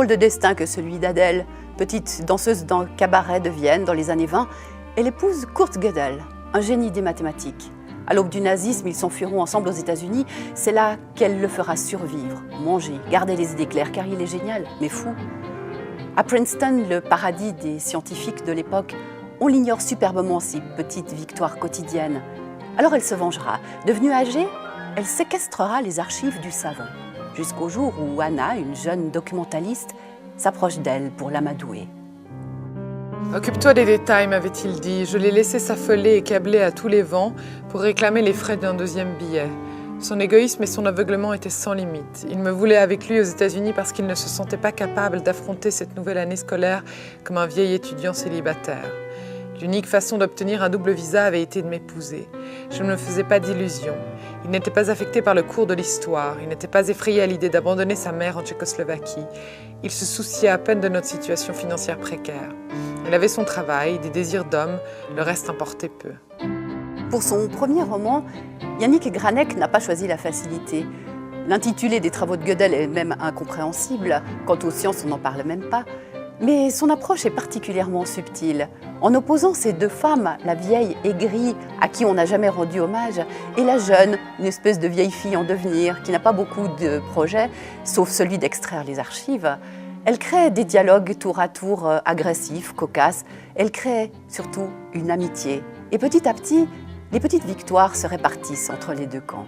drôle de destin que celui d'Adèle, petite danseuse d'un cabaret de Vienne dans les années 20. Elle épouse Kurt Gödel, un génie des mathématiques. À l'aube du nazisme, ils s'enfuiront ensemble aux États-Unis. C'est là qu'elle le fera survivre, manger, garder les idées claires, car il est génial, mais fou. À Princeton, le paradis des scientifiques de l'époque, on l'ignore superbement ces petites victoires quotidiennes. Alors elle se vengera. Devenue âgée, elle séquestrera les archives du savant, jusqu'au jour où Anna, une jeune documentaliste, s'approche d'elle pour l'amadouer. « Occupe-toi des détails, m'avait-il dit. Je l'ai laissé s'affoler et câbler à tous les vents pour réclamer les frais d'un deuxième billet. Son égoïsme et son aveuglement étaient sans limite. Il me voulait avec lui aux États-Unis parce qu'il ne se sentait pas capable d'affronter cette nouvelle année scolaire comme un vieil étudiant célibataire. L'unique façon d'obtenir un double visa avait été de m'épouser. Je ne me faisais pas d'illusions. Il n'était pas affecté par le cours de l'histoire. Il n'était pas effrayé à l'idée d'abandonner sa mère en Tchécoslovaquie. Il se souciait à peine de notre situation financière précaire. Il avait son travail, des désirs d'homme, le reste importait peu. Pour son premier roman, Yannick Granek n'a pas choisi la facilité. L'intitulé des travaux de Gödel est même incompréhensible. Quant aux sciences, on n'en parle même pas. Mais son approche est particulièrement subtile. En opposant ces deux femmes, la vieille aigrie à qui on n'a jamais rendu hommage, et la jeune, une espèce de vieille fille en devenir qui n'a pas beaucoup de projets, sauf celui d'extraire les archives, elle crée des dialogues tour à tour agressifs, cocasses. Elle crée surtout une amitié. Et petit à petit, les petites victoires se répartissent entre les deux camps.